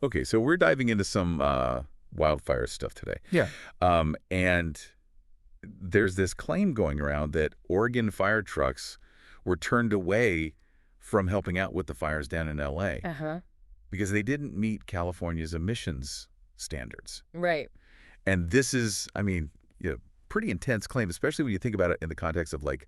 Okay, so we're diving into some wildfire stuff today. Yeah. And there's this claim going around that Oregon fire trucks were turned away from helping out with the fires down in L.A. Uh-huh. because they didn't meet California's emissions standards. Right. And this is, I mean, pretty intense claim, especially when you think about it in the context of like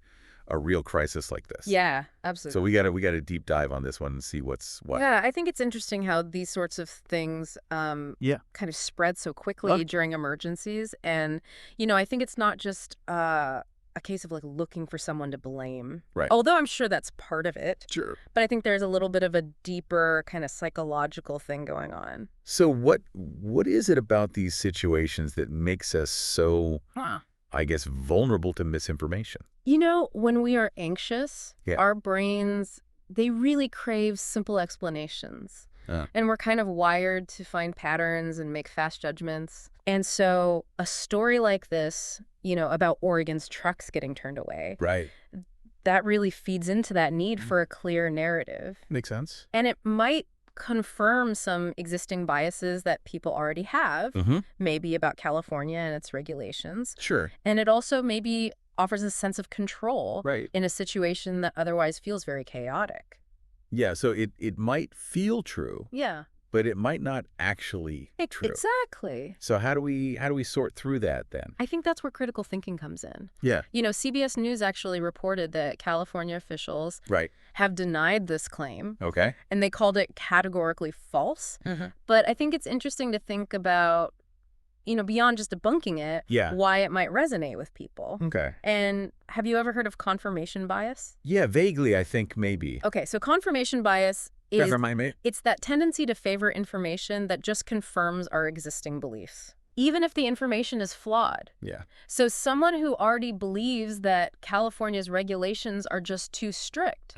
a real crisis like this. Yeah, absolutely. So we got to deep dive on this one and see what's what. Yeah, I think it's interesting how these sorts of things kind of spread so quickly during emergencies. And, I think it's not just a case of like looking for someone to blame. Right. Although I'm sure that's part of it. Sure. But I think there's a little bit of a deeper kind of psychological thing going on. So what is it about these situations that makes us so, I guess, vulnerable to misinformation? When we are anxious, our brains, they really crave simple explanations. And we're kind of wired to find patterns and make fast judgments. And so a story like this, about Oregon's trucks getting turned away, right, that really feeds into that need for a clear narrative. Makes sense. And it might confirm some existing biases that people already have, maybe about California and its regulations. Sure. And it also maybe offers a sense of control in a situation that otherwise feels very chaotic. Yeah, so it might feel true. Yeah. But it might not actually be true. Exactly. So how do we sort through that then? I think that's where critical thinking comes in. Yeah. CBS News actually reported that California officials have denied this claim. Okay. And they called it categorically false. But I think it's interesting to think about, beyond just debunking it, why it might resonate with people. Okay. And have you ever heard of confirmation bias? Yeah, vaguely, I think maybe. Okay, so confirmation bias is, Remind me. It's that tendency to favor information that just confirms our existing beliefs, even if the information is flawed. Yeah. So someone who already believes that California's regulations are just too strict,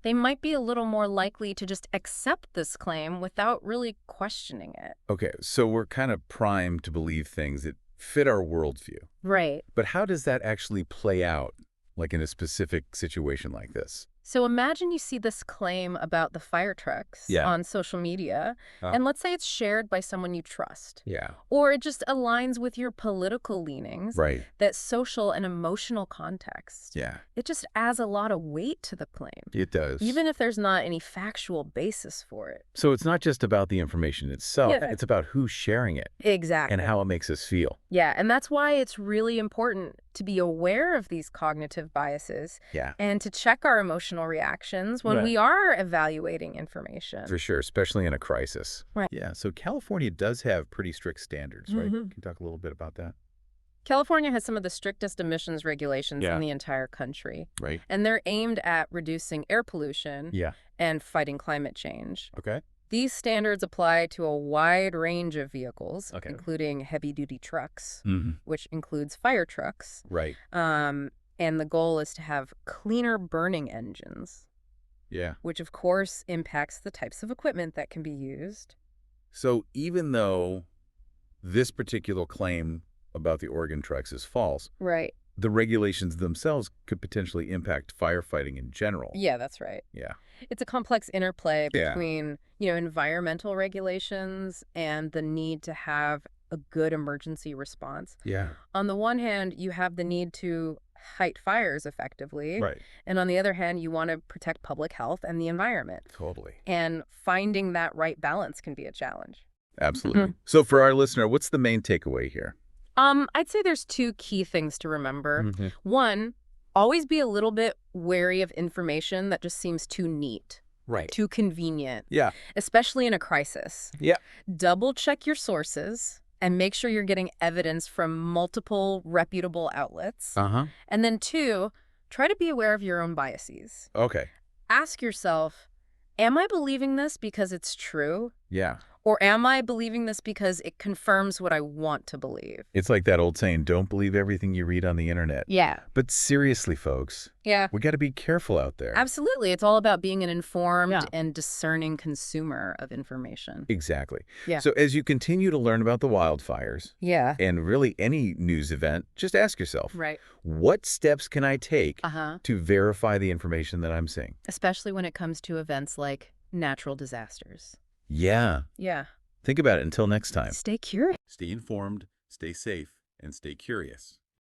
they might be a little more likely to just accept this claim without really questioning it. Okay, so we're kind of primed to believe things that fit our worldview. Right. But how does that actually play out, like in a specific situation like this? So imagine you see this claim about the fire trucks on social media, and let's say it's shared by someone you trust. Yeah. Or it just aligns with your political leanings. Right. That social and emotional context. Yeah. It just adds a lot of weight to the claim. It does. Even if there's not any factual basis for it. So it's not just about the information itself. It's about who's sharing it. Exactly. And how it makes us feel. Yeah, and that's why it's really important to be aware of these cognitive biases and to check our emotional reactions when we are evaluating information. For sure, especially in a crisis. Right. Yeah, so California does have pretty strict standards, right? Can you talk a little bit about that? California has some of the strictest emissions regulations in the entire country. Right. And they're aimed at reducing air pollution and fighting climate change. Okay. These standards apply to a wide range of vehicles, including heavy-duty trucks, which includes fire trucks. Right. And the goal is to have cleaner burning engines. Yeah. Which, of course, impacts the types of equipment that can be used. So even though this particular claim about the Oregon trucks is false, the regulations themselves could potentially impact firefighting in general. Yeah, that's right. Yeah. It's a complex interplay between, environmental regulations and the need to have a good emergency response. Yeah. On the one hand, you have the need to fight fires effectively. Right. And on the other hand, you want to protect public health and the environment. Totally. And finding that right balance can be a challenge. Absolutely. So for our listener, what's the main takeaway here? I'd say there's two key things to remember. One, always be a little bit wary of information that just seems too neat. Right. Too convenient. Yeah. Especially in a crisis. Yeah. Double check your sources and make sure you're getting evidence from multiple reputable outlets. And then two, try to be aware of your own biases. Okay. Ask yourself, am I believing this because it's true? Yeah. Or am I believing this because it confirms what I want to believe? It's like that old saying, don't believe everything you read on the internet. Yeah. But seriously, folks, we got to be careful out there. Absolutely. It's all about being an informed and discerning consumer of information. Exactly. Yeah. So as you continue to learn about the wildfires and really any news event, just ask yourself, what steps can I take to verify the information that I'm seeing? Especially when it comes to events like natural disasters. Yeah. Yeah. Think about it until next time. Stay curious. Stay informed, stay safe, and stay curious.